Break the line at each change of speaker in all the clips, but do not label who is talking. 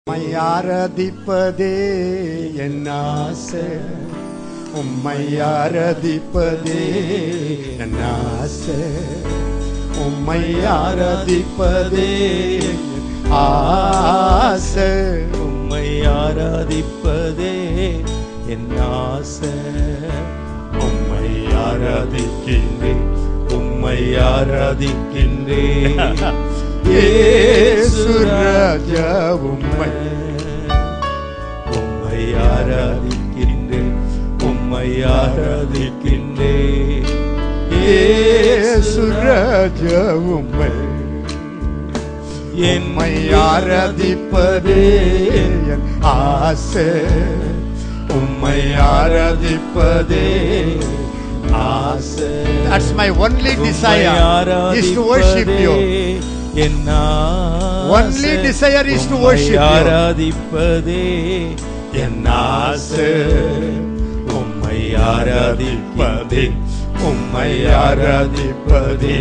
உம்மை ஆராதிப்பதே என் ஆசை, உம்மை ஆராதிப்பதே என் ஆசை, உம்மை ஆராதிப்பதே ஆசை,
உம்மை ஆராதிப்பதே என் ஆசை.
உம்மை ஆராதிக்கின்றேன்,
உம்மை ஆராதிக்கின்றேன்
இயேசு ராஜா, உம்மை
உம்மை ஆராதிக்கின்றேன், உம்மை ஆராதிக்கின்றேன்
இயேசு ராஜா, உம்மை உம்மை ஆராதிப்பதே என் ஆசை, உம்மை ஆராதிப்பதே ஆசை. That's my only desire is to worship you. Only desire is to worship you.
ஆராதிப்பதே என் ஆசை, உம்மை ஆராதிப்பதே, உம்மை ஆராதிப்பதே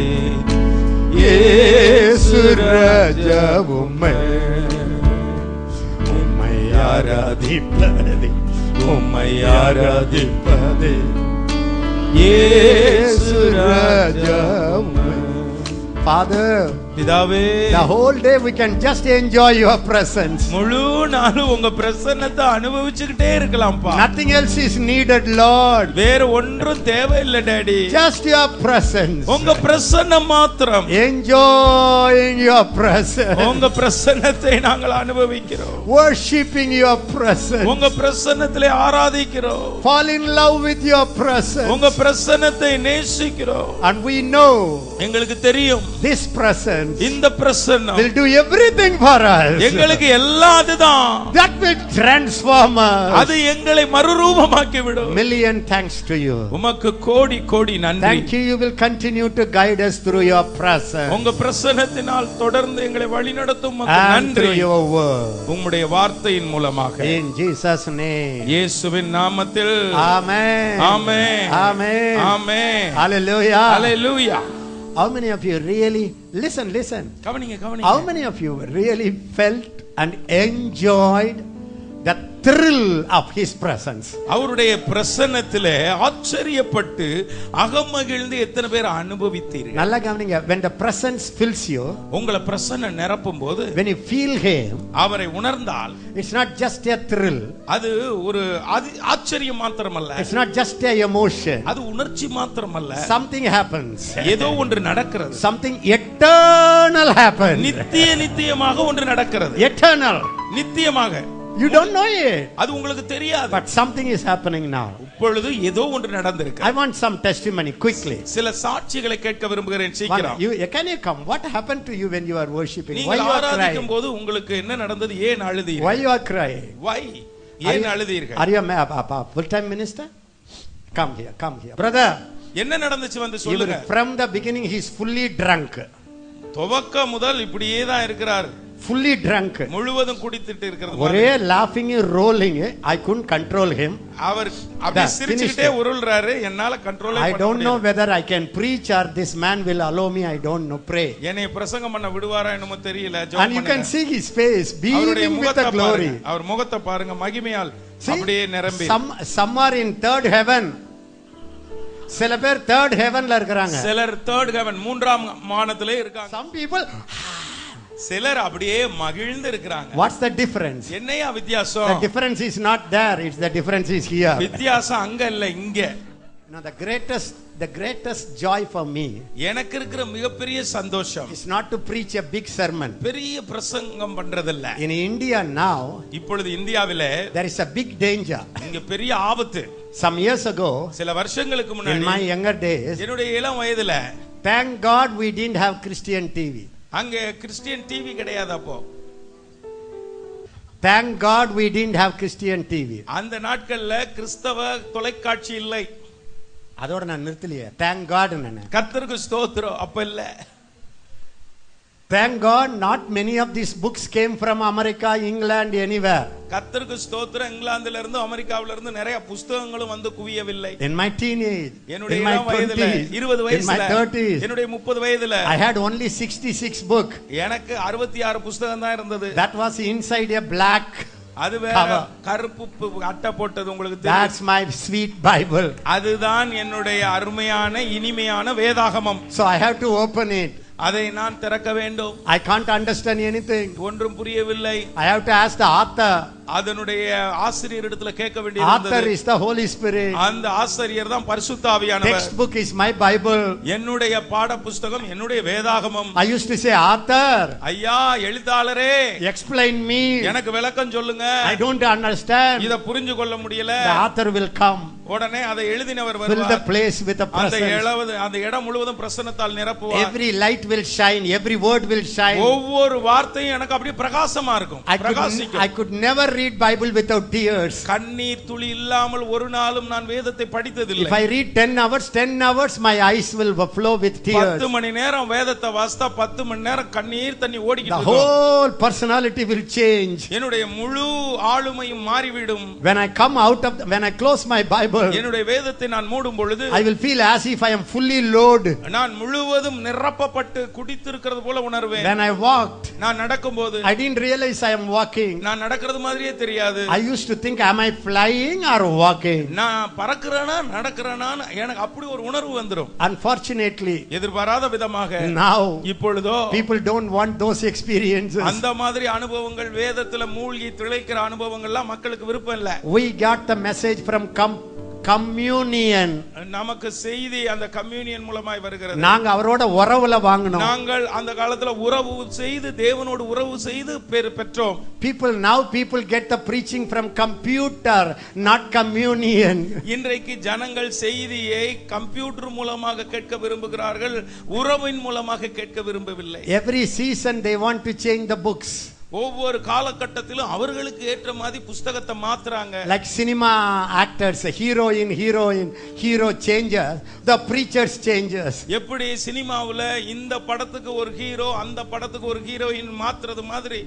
இயேசு ராஜா, உம்மை உம்மை ஆராதிப்பதே,
உம்மை ஆராதிப்பதே
இயேசு ராஜா, உம்மை. Father,
பிதாவே,
the whole day we can just enjoy your presence.
முழு நாளும் உங்க பிரசன்னத்தை அனுபவிச்சுக்கிட்டே இருக்கலாம்ப்பா.
Nothing else is needed, Lord.
வேற ஒன்றும் தேவையில்லை டாடி.
Just your presence.
உங்க பிரசன்னம் மாத்திரம்.
Enjoying your presence.
உங்க பிரசன்னத்தை நாங்கள் அனுபவிக்கிறோம்.
Worshiping your presence.
உங்க பிரசன்னத்திலே ஆராதிக்கிறோம்.
Fall in love with your presence.
உங்க பிரசன்னத்தை நேசிக்கிறோம்.
And we know
எங்களுக்கு தெரியும்
this presence
இந்த பிரசன்னம்
will do everything for us.
எங்களுக்கு எல்லாம் அதுதான்.
That will transform us.
அது எங்களை மறுரூபமாக்கி விடும்.
Million thanks to you.
உமக்கு கோடி கோடி நன்றி.
Thank you. You will continue to guide us through your presence.
உங்க பிரசன்னத்தினால் தொடர்ந்து எங்களை வழிநடத்தும்
And
நன்றி.
through your word.
உம்முடைய வார்த்தையின் மூலமாக
In Jesus' name.
இயேசுவின் நாமத்தில்.
Amen.
Amen.
Amen.
Amen.
Hallelujah.
Hallelujah.
How many of you really listen?
கவனிங்க
How
கவனிங்க.
many of you really felt and enjoyed the thrill of his presence?
அவருடைய பிரசன்னத்திலே ஆச்சரியப்பட்டு அகமகிழ்ந்து எத்தனை பேர் அனுபவித்தீர்கள்?
நல்லா கவனிங்க. When the presence fills you,
உங்களை பிரசன்னம் நிரப்பும் போது,
when you feel him,
அவரை உணர்ந்தால்,
it's not just a thrill.
அது ஒரு ஆச்சரியம் மாத்திரமல்ல.
It's not just a emotion.
அது உணர்ச்சி மாத்திரமல்ல.
Something happens.
ஏதோ ஒன்று நடக்கிறது.
Something eternal happens.
நித்தியமாக ஒன்று நடக்கிறது.
Eternal.
நித்தியமாக.
You don't know it.
அது உங்களுக்கு தெரியாது.
But something is happening now.
இப்பொழுது ஏதோ ஒன்று நடந்திருக்கு.
I want some testimony quickly.
சில சாட்சிகளை கேட்க விரும்புகிறேன் சீக்கிரம்.
Can you come? What happened to you when you are worshiping? Why
நீங்கள்
you are
ஆராதிக்கும்
crying?
போது உங்களுக்கு என்ன நடந்தது? ஏன் அழுதீர்கள்?
Why you are crying?
Why? ஏன் அழுதீர்கள்?
Are you a full-time minister? Come here. Brother,
என்ன நடந்துச்சு வந்து சொல்லுங்க.
from the beginning he is fully drunk.
துவக்க முதல் இப்படியே தான் இருக்கிறார்.
Fully drunk.
முழுவதும் குடித்துட்டு இருக்கிறது.
ஒரே laughing rolling. I couldn't control him.
அவர் அப்படியே சிரிச்சிட்டே உருள்றாரு. என்னால கண்ட்ரோல் பண்ண
I don't know whether I can preach or this man will allow me. I don't know. Pray.
என்னை பிரசங்கம் பண்ண விடுவாரா என்னமோ தெரியல.
And you can see his face beaming with the glory.
அவர் முகத்தை பாருங்க, மகிமையால் அப்படியே நிரம்பி.
Some are in third heaven. சில பேர் third heavenல இருக்காங்க.
சிலர் third heaven மூன்றாம் வானத்திலே இருக்காங்க.
Some people
சிலர் அப்படியே மகிழ்ந்து இருக்காங்க.
What's the difference?
என்னையா வித்தியாசம்?
The difference is not there, it's the difference is here.
வித்தியாசம் அங்க இல்ல இங்க.
Now the greatest joy for me,
எனக்கு இருக்கிற மிகப்பெரிய சந்தோஷம்,
is not to preach a big sermon.
பெரிய பிரசங்கம் பண்றதில்ல.
In India now,
இப்பொழுது இந்தியாவிலே
there is a big danger.
இங்க பெரிய ஆபத்து.
Some years ago,
சில வருஷங்களுக்கு
in
முன்னாடி,
my younger days,
என்னுடைய இளம் வயதுல,
thank God we didn't have Christian TV.
அங்க கிறிஸ்டியன் டிவி கிடையாது. அப்போ
thank God we didn't have Christian TV.
அந்த நாட்கள்ல கிறிஸ்தவ தொலைக்காட்சி இல்லை.
அதோட நான் நிறுத்தலையே. thank God.
கர்த்தருக்கு ஸ்தோத்திரம். அப்ப இல்ல.
Thank God not many of these books came from America, England, anywhere.
கர்த்தருக்கு ஸ்தோத்திரம். இங்கிலாந்துல இருந்து அமெரிக்காவில இருந்து நிறைய புத்தகங்களும் வந்து குவியவில்லை.
In my teenage,
என்னுடைய
in my
வயதுல
20s,
20 வயசுல,
in my 30s,
என்னுடைய 30 வயதுல
I had only 66 book.
எனக்கு 66 புத்தகம் தான் இருந்தது.
That was inside a black.
அது வேற கருப்பு அட்டை போட்டது, உங்களுக்கு தெரியும்.
That's my sweet Bible.
அதுதான் என்னுடைய அருமையான இனிமையான வேதாகமம்.
So I have to open it.
அதை நான் திறக்க வேண்டும்.
I can't understand anything.
ஒன்றும் புரியவில்லை.
I have to ask the author.
அதனுடைய ஆசிரியரிடத்துல கேட்க
Author
வேண்டியது.
is the Holy Spirit.
அந்த ஆசிரியர் தான் பரிசுத்த ஆவியானவர்.
Textbook is my Bible.
என்னுடைய பாட புத்தகம் என்னுடைய வேதாகமம்.
I used to say, Author,
ஐயா எழுத்தாளரே,
explain me.
எனக்கு விளக்கம் சொல்லுங்க.
I don't understand.
இத புரிஞ்சு கொள்ள முடியல.
The author will come.
உடனே அதை எழுதினவர்
Fill the
வருவார்.
place with the presence.
அந்த இடம் முழுவதும் பிரசன்னத்தால் நிரப்புவார்.
Every light will shine. Every word will shine.
ஒவ்வொரு வார்த்தையும் எனக்கு அப்படியே பிரகாசமா இருக்கும். பிரகாசிக்கும்.
I could never read Bible without tears.
கண்ணீர் துளி இல்லாமல் ஒரு நாளும் நான் வேதத்தை படித்ததில்லை.
If I read 10 hours, my eyes will flow with tears.
10 மணி நேரம் வேதத்தை வாசித்தா 10 மணி நேரம் கண்ணீர் தண்ணி ஓடிக்கிட்டு
இருக்கும். The whole personality will change.
என்னுடைய முழு ஆளுமையும் மாறிவிடும்.
When I close my Bible,
என்னுடைய வேதத்தை நான் மூடும் பொழுது
I will feel as if I am fully loaded.
நான் முழுவதும் நிரப்பப்பட்டு குடித்திருக்கிறது போல உணர்வேன்.
When I walked,
நான் நடக்கும்போது
I didn't realize I am walking.
நான் நடக்கிறது மாதிரியே தெரியாது.
I used to think, am I flying or walking?
நான் பறக்கறேனா நடக்கறேனா எனக்கு அப்படி ஒரு உணர்வு வந்துரும்.
Unfortunately,
எதிர்பாராத விதமாக
now
இப்பொழுதோ
people don't want those experiences.
அந்த மாதிரி அனுபவங்கள், வேதத்துல மூழ்கி திளைக்கிற அனுபவங்கள்லாம் மக்களுக்கு விருப்பம் இல்ல.
We got the message from communion.
நமக்கு செய்தி அந்த கம்யூனியன் மூலமாய் வருகிறது.
நாங்க அவரோட உறவுல வாங்கணும்.
நாங்கள் அந்த காலத்துல உறவு செய்து தேவனோடு உறவு செய்து பெற்றோம்.
People get the preaching from computer, not communion.
இன்றைக்கு ஜனங்கள் செய்தியை கம்ப்யூட்டர் மூலமாக கேட்க விரும்புகிறார்கள், உறவின் மூலமாக கேட்க விரும்பவில்லை.
Every season they want to change the books.
ஒவ்வொரு காலகட்டத்திலும் அவர்களுக்கு ஏற்ற மாதிரி புத்தகத்தை மாத்துறாங்க.
Like cinema actors, heroine, hero changes, the preachers changes.
எப்படி சினிமாவுல இந்த படத்துக்கு ஒரு ஹீரோ, அந்த படத்துக்கு ஒரு ஹீரோயின் மாத்துறது மாதிரி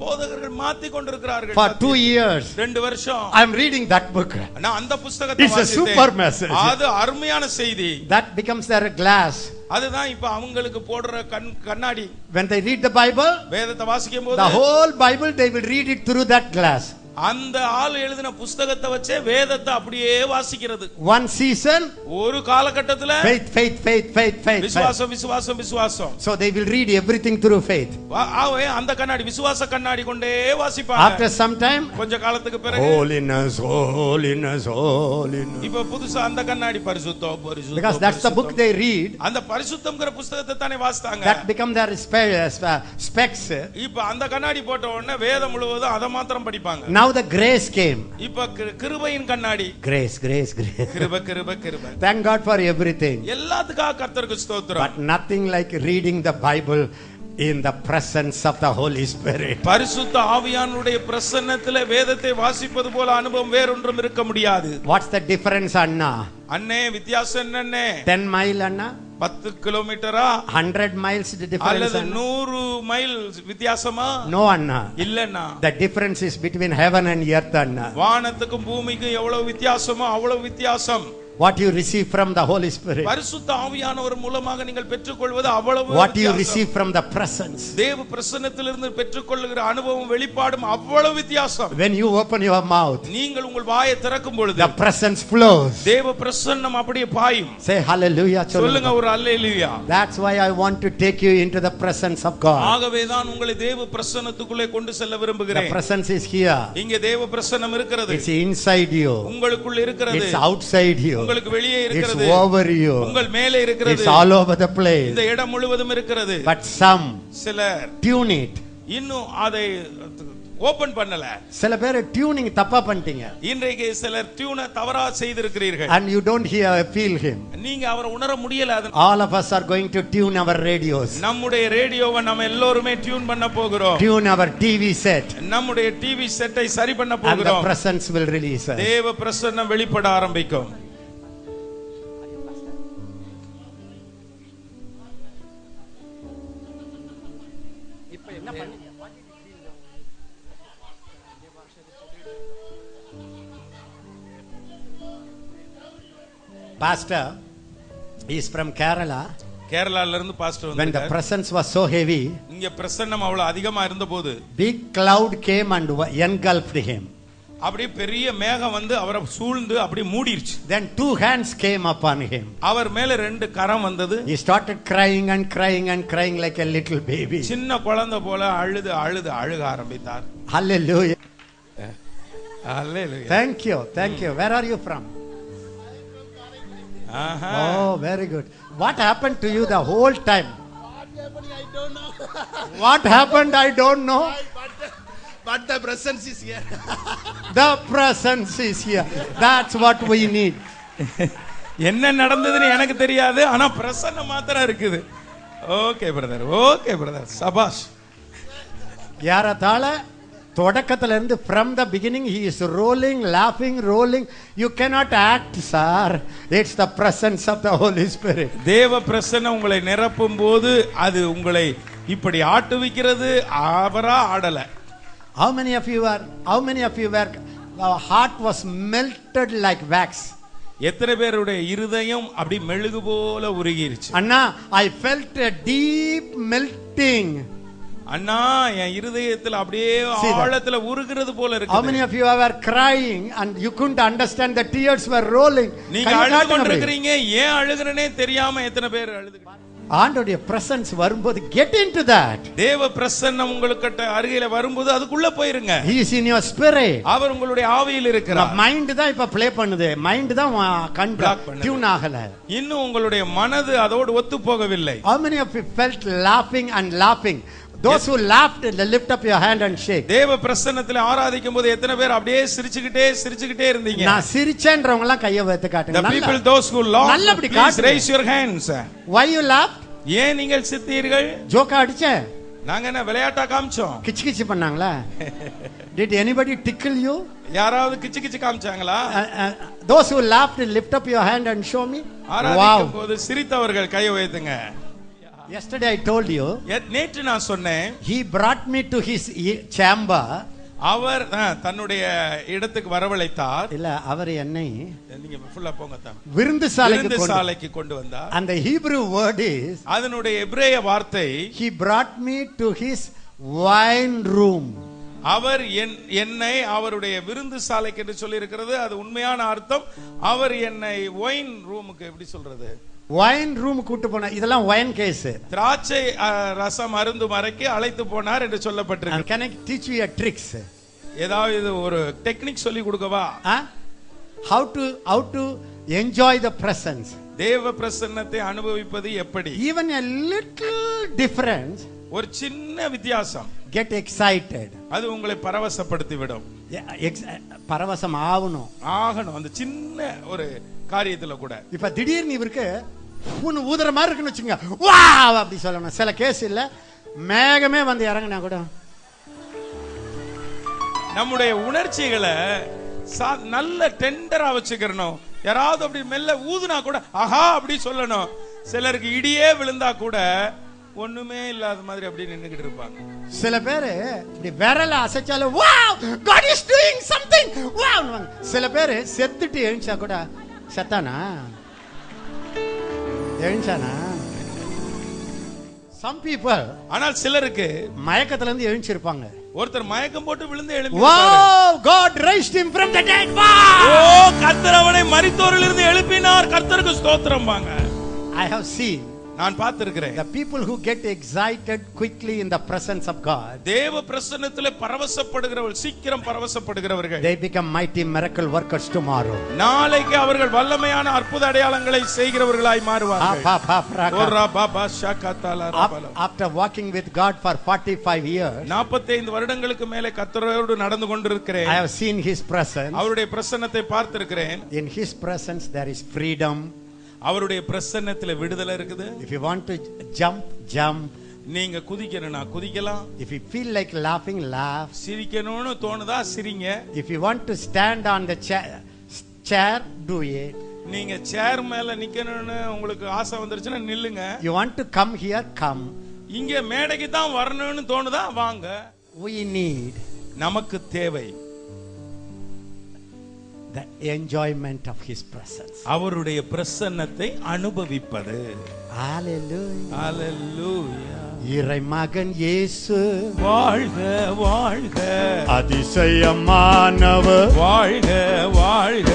போதகர்கள் மாத்தி கொண்டிருக்கிறார்கள்.
For 2 years,
2 வருஷம்
I am reading that book.
நான் அந்த புத்தகத்தை
வாசித்தேன். It's a super message.
அது அருமையான செய்தி.
That becomes their glass.
அதுதான் இப்ப அவங்களுக்கு போடுற கண்ணாடி.
When they read the Bible,
வேதத்தை வாசிக்கும்போது
the whole Bible they will read it through that glass.
அந்த ஆள் எழுதின புத்தகத்தை வச்சே வேதத்தை அப்படியே வாசிக்கிறது.
One season,
ஒரு காலகட்டத்துல
faith.
விசுவாசம்.
So they will read everything through faith.
அந்த கண்ணாடி விசுவாச கண்ணாடி கொண்டே வாசிப்பாங்க.
After some time,
கொஞ்ச காலத்துக்கு பிறகு
holiness.
இப்ப புதுசா அந்த கண்ணாடி பரிசுத்தம்.
Because that's the book they read.
அந்த பரிசுத்தம்ங்கற புத்தகத்தை தானே வாசிட்டாங்க.
That become their specs.
இப்ப அந்த கண்ணாடி போட்ட உடனே வேதம் முழுவதும் அத மாத்திரம் படிப்பாங்க.
Now the grace came.
இப்ப கிருபையின் கண்ணாடி.
Grace.
கிருபை.
Thank God for everything.
எல்லாத்துக்காக கர்த்தருக்கு ஸ்தோத்திரம்.
But nothing like reading the Bible in the presence of the Holy Spirit.
பரிசுத்த ஆவியானவருடைய பிரசன்னத்திலே வேதத்தை வாசிப்பது போல அனுபவம் வேறொன்றும் இருக்க முடியாது.
What's the difference, Anna?
அண்ணே வித்தியாசம் என்னண்ணே?
10 mile, Anna?
10 கிலோமீட்டரா?
100 miles difference?
அல்லது 100 மைல் வித்தியாசமா?
No, Anna.
இல்லன்னா.
The difference is between heaven and earth, Anna.
வானத்துக்கும் பூமிக்கும் எவ்வளவு வித்தியாசமோ அவ்வளவு வித்தியாசம்.
What you receive from the Holy Spirit,
பரிசுத்த ஆவியானவர் மூலமாக நீங்கள் பெற்றுக்கொள்வது அவ்வளவு.
What you receive from the presence,
தேவ பிரசன்னத்திலிருந்து பெற்றுக்கொள்ளுகிற அனுபவம் வெளிப்பாடும் அவ்வளவு வித்தியாசம்.
When you open your mouth,
நீங்கள் உங்கள் வாயை திறக்கும் பொழுது
the presence flows.
தேவ பிரசன்னம் அப்படியே பாயும்.
Say hallelujah.
சொல்லுங்க ஒரு அல்லேலூயா.
That's why I want to take you into the presence of God.
ஆகவே தான் உங்களை தேவ பிரசன்னத்துக்குள்ளே கொண்டு செல்ல விரும்புகிறேன்.
The presence is here.
இங்கே தேவ பிரசன்னம் இருக்கிறது.
It's inside you.
உங்களுக்குள்ள இருக்கிறது.
It's outside you.
உங்களுக்கு வெளியே இருக்கிறது.
It's over you.
உங்கள் மேலே இருக்கிறது.
It's all over the place.
இந்த இடம் முழுவதும் இருக்கிறது.
But some
சிலர்
tune it.
இன்னும் அதை ஓபன் பண்ணல.
சில பேர் டியூனிங் தப்பா பண்ணிட்டீங்க.
இன்றைக்கு சிலர் டியூனை தவறா செய்திருக்கிறீர்கள்.
And you don't feel him.
நீங்க அவரை உணர முடியல.
All of us are going to tune our radios.
நம்முடைய ரேடியோவை நம்ம எல்லாரும் டியூன் பண்ண போகிறோம்.
Tune our TV set.
நம்முடைய டிவி செட்டை சரி பண்ண போகிறோம்.
And the presence will release us.
தேவ பிரசன்னம் வெளிப்பட ஆரம்பிக்கும்.
Pastor is from Kerala.
கேரளால இருந்து பாஸ்டர்
When the
வந்தார்.
presence was so heavy,
இங்க பிரசன்னம் அவ்வளவு அதிகமா இருந்தபோது
big cloud came and engulfed him.
அப்படியே பெரிய மேகம் வந்து அவரை சூழ்ந்து அப்படியே மூடிருச்சு.
Then 2 hands came upon him.
அவர் மேல 2 கரம் வந்தது.
He started crying and crying and crying like a little baby.
சின்ன குழந்தை போல அழுக ஆரம்பித்தார்.
Hallelujah.
Hallelujah.
Thank you. Where are you from? Oh, very good. What happened to you the whole time? What happened, I don't know.
But the presence is here.
The presence is here. That's what we need.
என்ன நடந்ததுன்னு எனக்கு தெரியாது, ஆனா பிரசன்னம் மாத்திரம் இருக்குது. Okay brother சபாஷ்.
யாரதால தொடக்கத்துல இருந்து from the beginning he is rolling, laughing, rolling. You cannot act, sir. It's the presence of the Holy Spirit.
தேவ பிரசன்னம் உங்களை நிரப்பும் போது அது உங்களை இப்படி ஆட்டுவிக்கிறது. அவரா ஆடல.
How many of you were our heart was melted like wax?
எத்தனை பேருடைய இருதயம் அப்படி மெழுகு போல உருகிருச்சு?
Anna, I felt a deep melting.
அண்ணா, என் இருதயத்துல அப்படியே ஆழத்துல உருகிறது போல இருக்கு.
How many of you were crying and you couldn't understand, the tears were rolling?
நீங்க அழுது கொண்டிருக்கீங்க, ஏன் அழுகுறனே தெரியாம எத்தனை பேர் அழுதுறீங்க?
ஆண்டவருடைய பிரசன்ஸ் வரும்போது get into that.
தேவ பிரசன்னம் உங்களுக்கு அருகில வரும்போது அதுக்குள்ள போயிருங்க.
He is in your spirit.
அவர் உங்களுடைய ஆவியில் இருக்கிறார்.
மைண்ட் தான் இப்ப ப்ளே பண்ணுது. மைண்ட் தான் டியூன் ஆகல.
இன்னும் உங்களுடைய மனது அதோடு ஒத்து போகவில்லை.
How many of you felt laughing and laughing? Those who laughed, lift up your hand and shake.
தேவ பிரசன்னத்திலே ஆராதிக்கும் போது எத்தனை பேர் அப்படியே சிரிச்சுக்கிட்டே இருந்தீங்க?
நான் சிரிச்சேன்றவங்க எல்லாம் கையை வைத்து காட்டுங்க.
The people those who laughed,
நல்லபடி
please
காட்டுங்க.
raise your hands.
Why you laughed?
ஏன் நீங்கள் சிரித்தீர்கள்?
ஜோக்கா அடிச்சே?
நாங்க என்ன விளையாட்டா காமிச்சோம்?
கிச்சு பண்ணாங்களா? Did anybody tickle you?
யாராவது கிச்சு காமிச்சாங்களா?
Those who laughed, lift up your hand and show me.
ஆராதிக்கும் போது சிரித்தவர்கள் கையை உயர்த்துங்க.
Yesterday I told you.
நேற்று நான் சொன்னேன்.
He brought me to his chamber.
அவர் தன்னுடைய இடத்துக்கு வரவழைத்தார்.
இல்ல, அவர் என்னை
நீங்க ஃபுல்லா போங்க தான்.
விருந்துசாலைக்கு
கொண்டு வந்தார்.
And the Hebrew word is,
அதனுடைய எபிரேய வார்த்தை,
he brought me to his wine room.
அவர் என்னை அவருடைய விருந்து சாலைக்கு என்று சொல்லி இருக்கிறது. அது உண்மையான அர்த்தம். அவர் என்னை ஒயின் ரூமுக்கு எப்படி சொல்றது?
வைன் ரூம் கூட்டு போனா. இதெல்லாம் வைன் கேஸ்.
திராட்சை ரசம் அருந்து மறைக்கு அழைத்து போனார் என்று சொல்லப்பட்டிருக்கு.
Can I teach you a tricks?
ஏதாவது ஒரு டெக்னிக் சொல்லி கொடுக்கவா?
How to enjoy the presence.
தேவ பிரசன்னத்தை அனுபவிப்பது எப்படி?
Even a little difference,
ஒரு சின்ன வித்தியாசம்,
get excited.
அது உங்களை பரவசப்படுத்தி விடும்.
பரவசம் ஆகணும் அந்த
சின்ன ஒரு காரியத்துல கூட.
இப்ப திடீர்னு இவருக்கு ஊதுற மாதிரி இருக்குன்னு வச்சுங்க, வாவ் அப்படி சொல்லணும். சில கேஸ் இல்ல, மேகமே வந்து இறங்கினா கூட
நம்முடைய உணர்ச்சிகளை நல்ல டெண்டரா வச்சுக்கிறணும். யாராவது அப்படி மெல்ல ஊதுனா கூட ஆஹா அப்படி சொல்லணும். சிலருக்கு இடியே விழுந்தா கூட ஒண்ணுமே இல்லாத மாதிரி அப்படி நின்னுகிட்டு இருப்பாங்க.
சில பேரு இப்படி விரல அசைச்சாலும் wow God is doing something wow. சில பேரு செத்துட்டு எழுந்தா கூட செத்தானா எழுந்தானா. Some people,
ஆனால் சிலருக்கு
மயக்கத்துல இருந்து எழுந்திருப்பாங்க.
ஒருத்தர் மயக்கம் போட்டு விழுந்து எழும்பி
wow God raised him from the dead.
ஓ, கர்த்தர் அவனை மரித்தோரிலிருந்து எழுப்பினார். கர்த்தருக்கு ஸ்தோத்திரம்பாங்க. I
have seen,
நான் பார்த்திருக்கிறேன்,
the people who get excited quickly in the presence of God,
தேவ பிரசன்னத்திலே பரவசப்படுகிறவர்கள், சீக்கிரம் பரவசப்படுகிறவர்கள்,
they become mighty miracle workers tomorrow.
நாளைக்கு அவர்கள் வல்லமையான அற்புத அடையாளங்களை செய்கிறவர்களாய் மாறுவார்கள்.
After walking with God for 45 years,
45 வருடங்களுக்கு மேலே கர்த்தரோடு நடந்து கொண்டிருக்கிறேன்.
I have seen his presence.
அவருடைய பிரசன்னத்தை பார்த்திருக்கிறேன்.
In his presence there is freedom.
அவருடைய பிரசன்னத்துல விடுதலை இருக்குது.
If you want to jump.
நீங்க குதிக்கணும்னா குதிக்கலாம்.
If you feel like laughing, laugh.
சிரிக்கணும்னு தோணுதா சிரிங்க.
If you want to stand on the chair, do it.
நீங்க சேர் மேல நிக்கணும்னு உங்களுக்கு ஆசை வந்துருச்சுன்னா நில்லுங்க.
You want to come here, come.
இங்க மேடைக்கு தான் வரணும்னு தோணுதா, வாங்க.
We need
நமக்கு தேவை
the enjoyment of his presence.
அவருடைய பிரசன்னத்தை அனுபவிப்பது.
Hallelujah.
Hallelujah.
இறைமகன் இயேசு
வாழ்க வாழ்க,
அதிசயமானவர்
வாழ்க வாழ்க,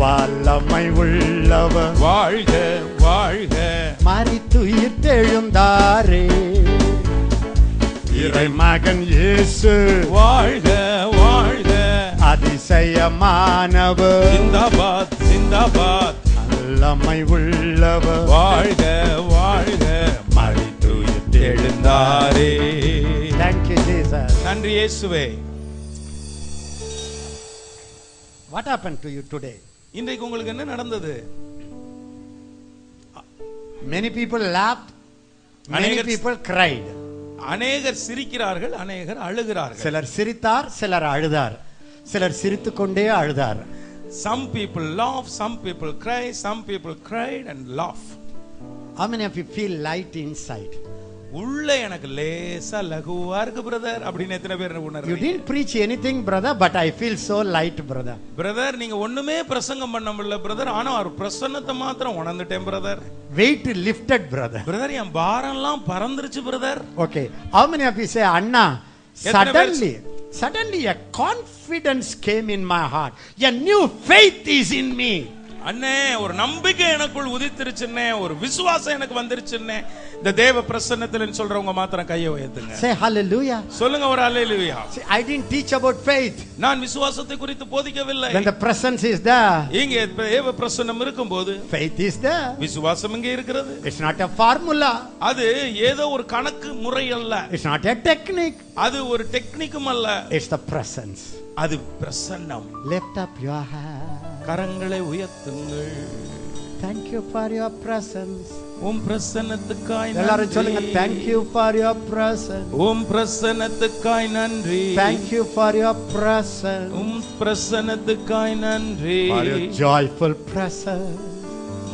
வல்லமை உள்ளவர்,
வாழ்க வாழ்க,
மரித்துயிர் தெழுந்தாரே. இறைமகன் இயேசு
வாழ்க வாழ்க,
அதிசயமானவர்,
ஜிந்தாபாத் ஜிந்தாபாத்,
வல்லமை உள்ளவர்,
வாழ்க வாழ்க, மரித்துயிர் எழுந்தாரே.
Thank you, Jesus.
நன்றி இயேசுவே.
What happened to you today?
இன்றைக்கு உங்களுக்கு என்ன நடந்தது?
Many people laughed, many people cried.
அநேகர் சிரிக்கிறார்கள், அநேகர் அழுகிறார்கள்.
சிலர் சிரித்தார், சிலர் அழுதார். சிலர் சிரித்துக்கொண்டே அழுதார்.
Some people laugh, some people cry, some people cried and laugh.
How many of you feel light inside?
உள்ள எனக்கு லேசா லகுவா இருக்கு பிரதர் அப்படின்னு எத்தனை பேர்
You
உணர்றீங்க?
didn't preach anything, brother, but I feel so light, brother.
Brother நீங்க ஒண்ணுமே பிரசங்கம் பண்ண முடியல பிரதர், ஆனா ஒரு பிரசன்னத்தை மாத்திரம் உணர்ந்துட்டேன் brother.
Weight lifted, brother.
Brother என் பாரம் எல்லாம் பறந்துருச்சு brother.
Okay. How many of you say, Anna,
எத்தனை
suddenly a confidence came in my heart. A new faith is in me.
அண்ணே ஒரு நம்பிக்கை எனக்குள் உதித்திருச்சுன்னே, ஒரு விசுவாசம் எனக்கு வந்துருச்சுன்னே. இந்த தேவ பிரசன்னத்தில் சொல்றவங்க மாத்திரம் கையை உயர்த்துங்க.
Say hallelujah.
சொல்லுங்க ஒரு ஹalleluya.
See, I didn't teach about faith.
நான் விசுவாசத்தை குறித்து போதிக்கவில்லை.
When the presence is there,
இங்கே தேவ பிரசன்னம் இருக்கும்போது
faith is there.
விசுவாசம் இங்கே இருக்கிறது.
It's not a formula.
அது ஏதோ ஒரு கணக்கு முறை அல்ல.
It's not a technique.
அது ஒரு டெக்னிக்கும் அல்ல.
It's the presence.
அது பிரசன்னம்.
Lift up your hand.
கரங்களை உயர்த்துங்கள்.
Thank you for your presence.
உம் பிரசன்னத்துக்காய்
எல்லாரும் சொல்லுங்க,
நன்றி.
thank you for your presence.
உம் பிரசன்னத்துக்காய் நன்றி.
Thank you for your presence.
உம் பிரசன்னத்துக்காய் நன்றி.
For your joyful presence.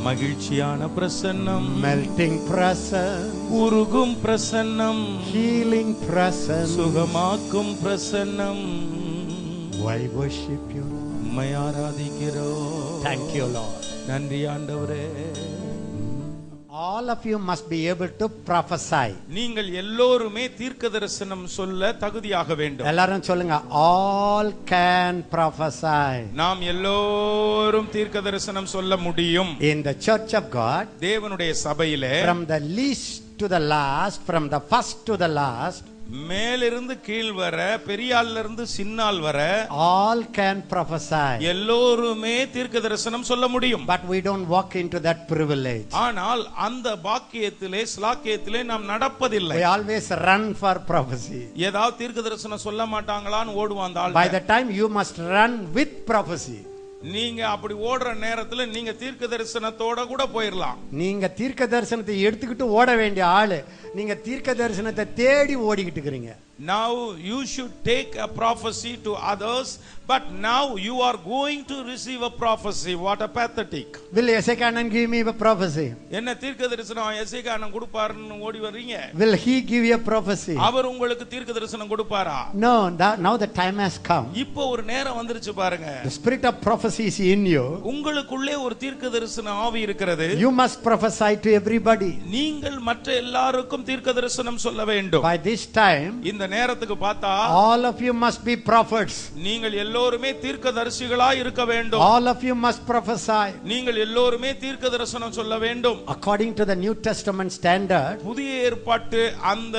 மகிழ்ச்சியான பிரசன்னம்,
Melting presence.
உருகும் பிரசன்னம்,
Healing presence.
சுகமாக்கும் பிரசன்னம்.
Why worship you?
உம்மை ஆராதிக்கிறோம்.
Thank you, Lord.
நன்றி ஆண்டவரே.
All of you must be able to prophesy.
நீங்கள் எல்லோருமே தீர்க்க தரிசனம் சொல்ல தகுதியாக வேண்டும்.
எல்லாரும் சொல்லுங்க, all can prophesy.
நாம் எல்லோரும் தீர்க்க தரிசனம் சொல்ல முடியும்.
In the church of God,
தேவனுடைய சபையிலே
from the least to the last, from the first to the last,
மேலிருந்து கீழ் வர, பெரியாள்ல இருந்து சின்னால் வர
all can prophesy.
எல்லோருமே தீர்க்க தரிசனம் சொல்ல முடியும்.
But we don't walk into that privilege.
ஆனால் அந்த பாக்கியத்திலே ஸ்லாக்கியத்திலே நாம் நடப்பதில்லை.
We always run for prophecy.
ஏதாவது தீர்க்க தரிசனம் சொல்ல மாட்டாங்களான்னு ஓடுவான் அந்த ஆள்.
By the time you must run with prophecy.
நீங்க அப்படி ஓடுற நேரத்துல நீங்க தீர்க்க தரிசனத்தோட கூட போயிரலாம்.
நீங்க தீர்க்க தரிசனத்தை எடுத்துக்கிட்டு ஓட வேண்டிய ஆளு, நீங்க தீர்க்க தரிசனத்தை தேடி ஓடிக்கிட்டு இருக்கீங்க.
Now you should take a prophecy to others, but now you are going to receive a prophecy. What a pathetic.
Will Ezekiel give me a prophecy?
என்ன தீர்க்க தரிசனம் எசேக்கியா கொடுப்பாருன்னு ஓடி வர்றீங்க?
Will he give you a prophecy?
அவர் உங்களுக்கு தீர்க்க தரிசனம் கொடுப்பாரா?
No, now the time has come.
இப்போ ஒரு நேரம் வந்துருச்சு பாருங்க.
The spirit of prophecy is in you.
உங்களுக்குள்ளே ஒரு தீர்க்க தரிசன ஆவி இருக்கிறது.
You must prophesy to everybody.
நீங்கள் மற்ற எல்லாருக்கும் தீர்க்க தரிசனம் சொல்ல வேண்டும்.
By this time,
இந்த நேரத்துக்கு பார்த்தா
all of you must be prophets.
நீங்கள் எல்லோருமே தீர்க்கதரிசிகளா இருக்க வேண்டும்.
All of you must prophesy.
நீங்கள் எல்லோருமே தீர்க்க தரிசனம் சொல்ல வேண்டும்.
According to the New Testament standard,
புதிய ஏற்பாட்டு அந்த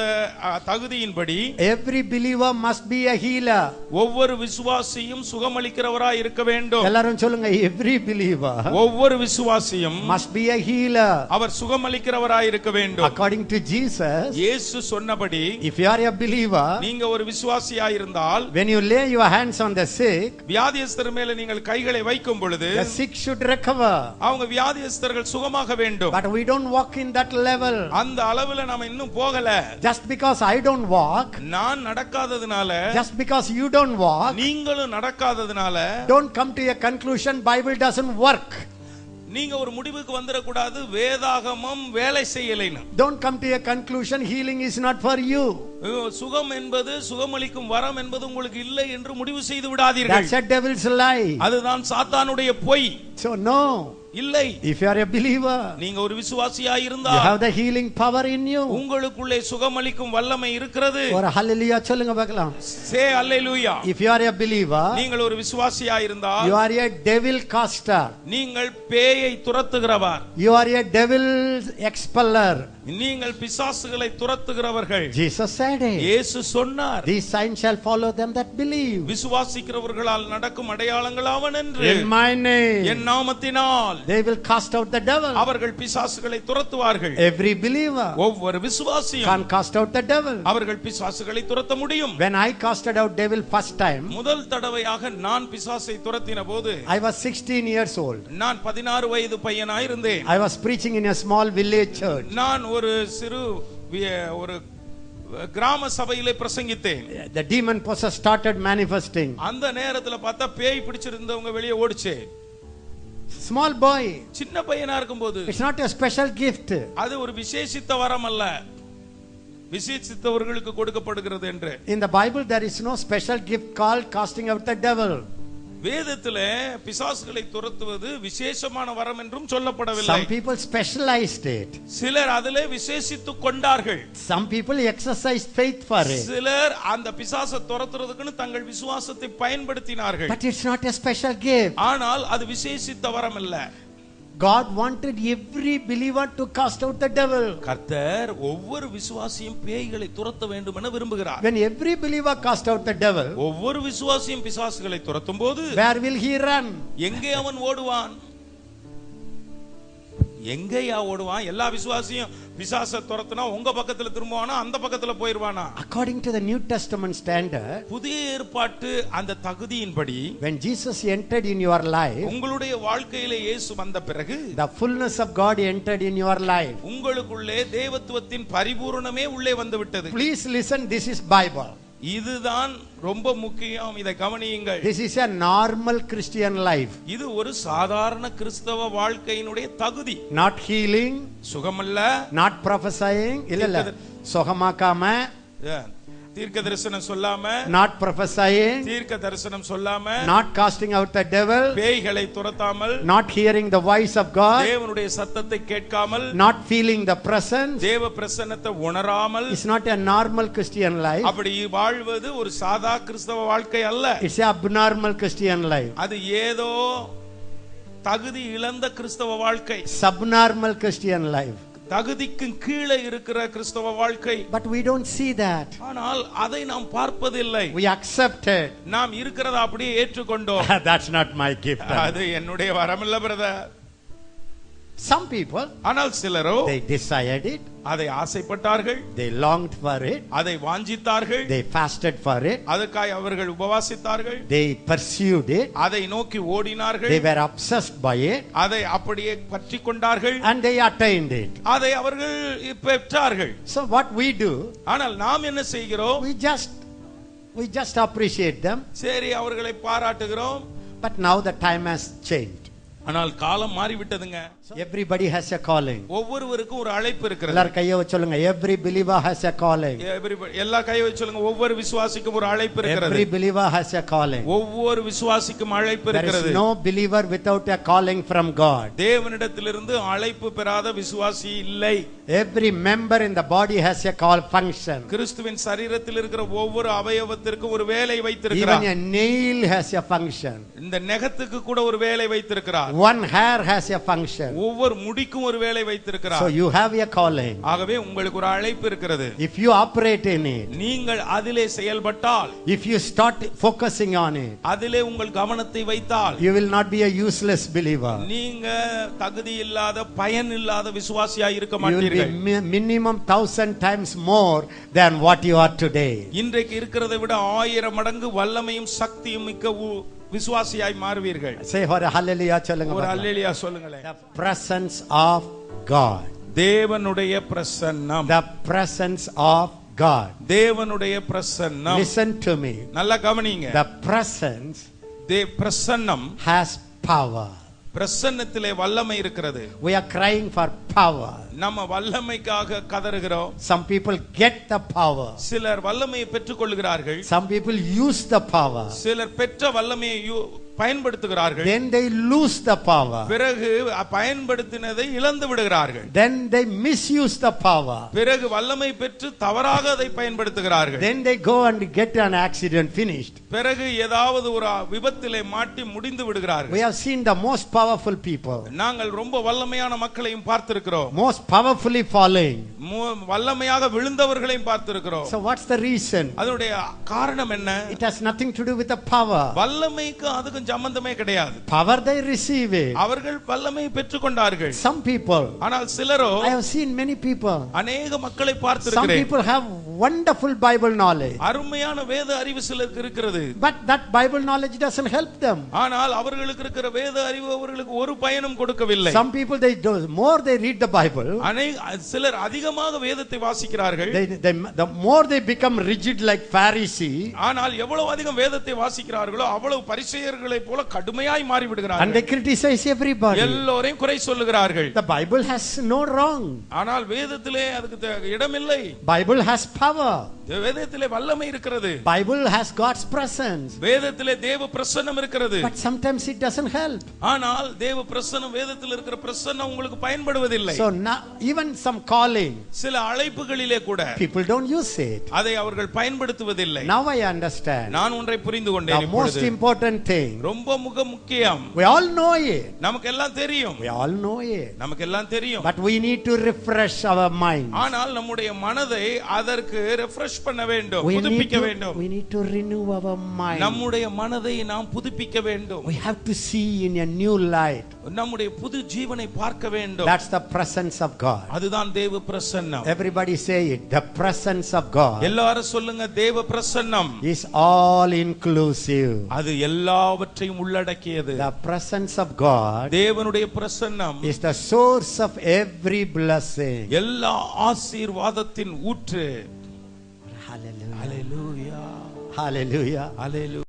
தகுதியின்படி
every believer must be a healer.
ஒவ்வொரு விசுவாசியும் சுகமளிக்கிறவரா இருக்க வேண்டும்.
எல்லாரும் சொல்லுங்க, every believer
ஒவ்வொரு விசுவாசியும்
must be a healer.
அவர் சுகமளிக்கிறவரா இருக்க வேண்டும்.
According to Jesus,
இயேசு சொன்னபடி
if you are a believer,
நீங்க ஒரு விசுவாசியா இருந்தால்
when you lay your hands on the sick,
வியாதியஸ்தர் மேல நீங்கள் கைகளை வைக்கும் பொழுது
the sick should recover.
அவங்க வியாதியஸ்தர்கள் சுகமாக வேண்டும்.
But we don't walk in that level.
அந்த அளவுல நாம இன்னும் போகல.
Just because I don't walk,
நான் நடக்காததுனால,
just because you don't walk,
நீங்களும் நடக்காததுனால
don't come to a conclusion Bible doesn't work.
நீங்க ஒரு முடிவுக்கு வந்துட கூடாது வேதாகமம் வேலை செய்யலைன்னு.
Don't come to a conclusion healing is not for you.
சுகம் என்பது சுகமளிக்கும் வரம் என்பது உங்களுக்கு இல்லை என்று முடிவு செய்து விடாதீர்கள்.
That's a devil's lie.
அதுதான் சாத்தானுடைய பொய்.
So no.
இல்லை.
If you are a believer,
நீங்க ஒரு விசுவாசியாய்
you
இருந்தால்
have the healing power in you.
உங்களுக்குள்ளே சுகமளிக்கும் வல்லமை இருக்கிறது.
ஒரு ஹalleluya சொல்லுங்க பார்க்கலாம்.
Say hallelujah.
If you are a believer,
நீங்கள் ஒரு விசுவாசியாய் இருந்தால்
you are a devil caster.
நீங்கள் பேயை துரத்துகிறவர்.
You are a devil expeller.
நீங்கள் பிசாசுகளை துரத்துகிறவர்கள்.
Jesus said it.
இயேசு சொன்னார்.
These signs shall follow them that believe.
விசுவாசிக்கிறவர்களால் நடக்கும் அடையாளங்களாவன என்று.
In my name.
என் நாமத்தினால்
They will cast out the devil.
அவர்கள் பிசாசுகளை துரத்துவார்கள்.
Every believer
ஒவ்வொரு விசுவாசியும்
can cast out the devil.
அவர்கள் பிசாசுகளை துரத்த முடியும்.
When I casted out devil first time,
முதல் தடவையாக நான் பிசாசை துரத்தின போது
I was 16 years old.
நான் 16 வயது பையனாய் இருந்தேன்.
I was preaching in a small village church.
நான் ஒரு சிறு ஒரு கிராம சபையிலே பிரசங்கித்தேன்.
The demon possess started manifesting.
அந்த நேரத்துல பார்த்தா பேய் பிடிச்சிருந்தவங்க வெளியே ஓடிச்சு.
Small boy.
சின்ன பையனா இருக்கும்போது
It's not a special gift.
அது ஒரு விசேஷித்த வரம் அல்ல, விசேஷித்தவர்களுக்கு கொடுக்கப்படுகிறது என்று.
In the Bible there is no special gift called casting out the devil.
வேதத்திலே பிசாசுகளை துரத்துவது விசேஷமான வரம் என்றும் சொல்லப்படவில்லை.
Some people specialized it.
சிலர் அதிலே விசேஷித்துக் கொண்டார்கள்.
Some people exercised faith for it.
சிலர் அந்த பிசாசை துரத்துறதுக்குன்னு தங்கள் விசுவாசத்தை பயன்படுத்தினார்கள்.
But it's not a special gift.
ஆனால் அது விசேஷித்த வரம் அல்ல.
God wanted every believer to cast out the devil.
கர்த்தர் ஒவ்வொரு விசுவாசியும் பேய்களை துரத்த வேண்டும் என விரும்புகிறார்.
When every believer cast out the devil,
ஒவ்வொரு விசுவாசியும் பிசாசுகளை துரத்தும்போது
where will he run?
எங்கே அவன் ஓடுவான்? எங்கேயா ஓடுவான்? எல்லா விசுவாசியும் பிசாசை துரத்துனா உங்க பக்கத்துல திரும்புவானா அந்த பக்கத்துல போயிடுவானா?
According to the New Testament standard,
புதிய ஏற்பாட்டு அந்த தகுதியின்படி
when Jesus entered in your life,
உங்களுடைய வாழ்க்கையிலே இயேசு வந்த பிறகு
the fullness of God entered in your life.
உங்களுக்குள்ளே தேவத்துவத்தின் பரிபூரணமே உள்ளே வந்து விட்டது.
Please listen, this is Bible.
இதுதான் ரொம்ப முக்கியம், இதை கவனியுங்கள்.
This is a normal Christian life.
இது ஒரு சாதாரண கிறிஸ்தவ வாழ்க்கையினுடைய தகுதி.
Not healing,
சுகமல்ல,
not prophesying, இல்ல சுகமாக்காம,
தீர்க்க தரிசனம் சொல்லாம,
not prophesying,
தீர்க்க தரிசனம் சொல்லாம,
not casting out the devil,
பேய்களை துரத்தாமல்,
not hearing the voice of God,
தேவனுடைய சத்தத்தை கேட்காமல்,
not feeling the presence.
தேவ பிரசன்னத்தை உணராமல்,
It's not a normal Christian life.
அப்படி வாழ்வது ஒரு சாதா கிறிஸ்தவ வாழ்க்கை அல்ல.
It's a abnormal Christian life.
அது ஏதோ தகுதி இழந்த கிறிஸ்தவ வாழ்க்கை.
Subnormal Christian life.
தகுதிக்கு கீழே இருக்கிற கிறிஸ்தவ வாழ்க்கை.
But we don't see that.
ஆனால் அதை நாம் பார்ப்பதில்லை.
We accept it.
நாம் இருக்கிறத அப்படியே ஏற்றுக்கொண்டோம்.
That's not my gift.
அது என்னுடைய வரம் இல்ல பிரதர்.
Some people,
ஆனால் சிலரோ
they desired it,
அதை ஆசைப்பட்டார்கள்,
they longed for it,
அதை வாஞ்சித்தார்கள்,
they fasted for it,
அதற்காக அவர்கள் உபவாசித்தார்கள்,
they pursued it,
அதை நோக்கி ஓடினார்கள்,
they were obsessed by it,
அதை அப்படியே பற்றி கொண்டார்கள்,
and they attained it.
அதை அவர்கள் பெற்றார்கள்.
So what we do,
ஆனால் நாம் என்ன செய்கிறோம்?
we just appreciate them.
சரி, அவர்களை பாராட்டுகிறோம்.
But now the time has changed.
ஆனால் காலம் மாறிவிட்டதுங்க.
Everybody has a calling.
ஒவ்வொருவருக்கும் ஒரு அழைப்பு இருக்கிறது.
எல்லாரும் கையை வச்சு சொல்லுங்க, every believer has a calling.
எல்லா கையை வச்சு சொல்லுங்க, ஒவ்வொரு விசுவாசிக்கும் ஒரு அழைப்பு இருக்கிறது.
Every believer has a calling.
ஒவ்வொரு விசுவாசிக்கும் அழைப்பு இருக்கிறது.
There is no believer without a calling from God.
தேவனிடத்திலிருந்து அழைப்பு பெறாத விசுவாசி இல்லை.
Every member in the body has a call function.
கிறிஸ்துவின் சரீரத்தில் இருக்கிற ஒவ்வொரு அவயவத்திற்கும் ஒரு வேலை வைத்திருக்கிறார்.
Even a nail has a function.
இந்த நகத்துக்கு கூட ஒரு வேலை வைத்திருக்கிறார்.
One hair has a function.
ஒவ்வொரு முடிக்கும் ஒரு வேலை வைத்திருக்கிறார்.
So you have a calling.
ஆகவே உங்களுக்கு ஒரு அழைப்பு இருக்கிறது.
If you operate in it,
நீங்கள் அதிலே செயல்பட்டால்,
if you start focusing on it,
அதிலே உங்கள் கவனத்தை வைத்தால்,
you will not be a useless believer.
நீங்க தகுதி இல்லாத பயன் இல்லாத விசுவாசியாய் இருக்க
You will
மாட்டீர்கள்.
be minimum 1000 times more than what you are today.
இன்றைக்கு இருக்கிறதை விட 1000 மடங்கு வல்லமையும் சக்தியும் மிக்க விசுவாசியாய் மாறுவீர்கள்.
Say for a hallelujah சொல்லுங்க.
ஒரு ஹல்லேலூயா சொல்லுங்களே.
The presence of God.
தேவனுடைய பிரசன்னம்.
The presence of God.
தேவனுடைய பிரசன்னம்.
Listen to me.
நல்லா கவனிங்க.
The presence
பிரசன்னம்
has power.
பிரசன்னத்திலே வல்லமை இருக்கிறது.
We are crying for power.
நம்ம வல்லமைக்காக கதறுகிறோம்.
Some people get the power.
சிலர் வல்லமையை பெற்றுக்கொள்கிறார்கள்.
Some people use the power.
சிலர் பெற்ற வல்லமையை பயன்படுத்துகிறார்கள்.
Then they lose the power.
பிறகு பயன்படுத்தினதை இழந்து விடுகிறார்கள்.
Then they misuse the power.
பிறகு வல்லமை பெற்று தவறாக அதை பயன்படுத்துகிறார்கள்.
Then they go and get an accident, finished.
பிறகு ஏதாவது ஒரு விபத்திலே மாட்டி முடிந்து விடுகிறார்கள்.
We have seen the most powerful people.
நாங்கள் ரொம்ப வல்லமையான மக்களையும் பார்த்திருக்கிறோம்.
Most powerfully falling.
வல்லமையாக விழுந்தவர்களையும் பார்த்திருக்கிறோம்.
So what's the reason?
அதனுடைய காரணம் என்ன?
It has nothing to do with the power.
வல்லமைக்கு அதுக்கு சம்பந்தமே கிடையாது.
Power they receive it.
அவர்கள் வல்லமையை பெற்றுக்கொண்டார்கள்.
Some people.
ஆனால் சிலரோ,
I have seen many people.
அநேக மக்களை பார்த்திருக்கிறேன்.
Some people have wonderful Bible knowledge.
அருமையான வேத அறிவு சிலருக்கு இருக்கிறது.
But that Bible knowledge doesn't help them.
ஆனால் அவர்களுக்கு இருக்கிற வேத அறிவு அவர்களுக்கு ஒரு பயனும் கொடுக்கவில்லை.
Some people they do more they read the Bible.
சிலர் அதிகமாக வேதத்தை வாசிக்கிறார்கள்.
The more they become rigid like Pharisee.
ஆனால் எவ்வளவு அதிகம் வேதத்தை வாசிக்கிறார்களோ அவ்வளவு பரிசேயர்களை போல கடுமையாய் மாறி விடுகிறார்கள்.
And they criticize everybody.
எல்லோரையும் குறை சொல்லுகிறார்கள்.
The Bible has no wrong.
ஆனால் வேதத்திலே அதுக்கு இடமில்லை.
Bible has power.
வேதத்திலே வல்லமை இருக்கிறது.
Bible has God's presence.
வேதத்திலே தேவ பிரசன்னம் இருக்கிறது.
But sometimes it doesn't help.
ஆனால் தேவ பிரசன்னம் வேதத்தில் இருக்கிற பிரசன்னம் உங்களுக்கு பயன்படுவதில்லை.
So now even some calling,
சில அழைப்புகளிலே கூட
people don't use it.
அதை அவர்கள் பயன்படுத்துவதில்லை.
Now I understand.
நான் ஒன்றை புரிந்து கொண்டேன்.
The most important thing.
ரொம்ப முக்கியம்.
We all know it.
நமக்கு எல்லாம் தெரியும்.
We all know it.
நமக்கு எல்லாம் தெரியும்.
But we need to refresh our mind.
ஆனால் நம்முடைய மனதை அதற்கு refresh பண்ண வேண்டும், புதுப்பிக்க வேண்டும்.
We need to renew our mind.
நம்முடைய மனதை நாம் புதுப்பிக்க வேண்டும்.
We have to see in a new light.
நம்முடைய புது ஜீவனை பார்க்க வேண்டும்.
That's the presence of God.
அதுதான் தேவ பிரசன்னம்.
Everybody say it. The presence of God.
எல்லாரும் சொல்லுங்க, தேவ பிரசன்னம்
is all inclusive.
அது எல்லாவற்றையும் உள்ளடக்கியது.
The presence of God
தேவனுடைய பிரசன்னம்
is the source of every blessing.
எல்லா ஆசீர்வாதத்தின் ஊற்று.
Hallelujah.
Hallelujah.
Hallelujah.
Hallelujah.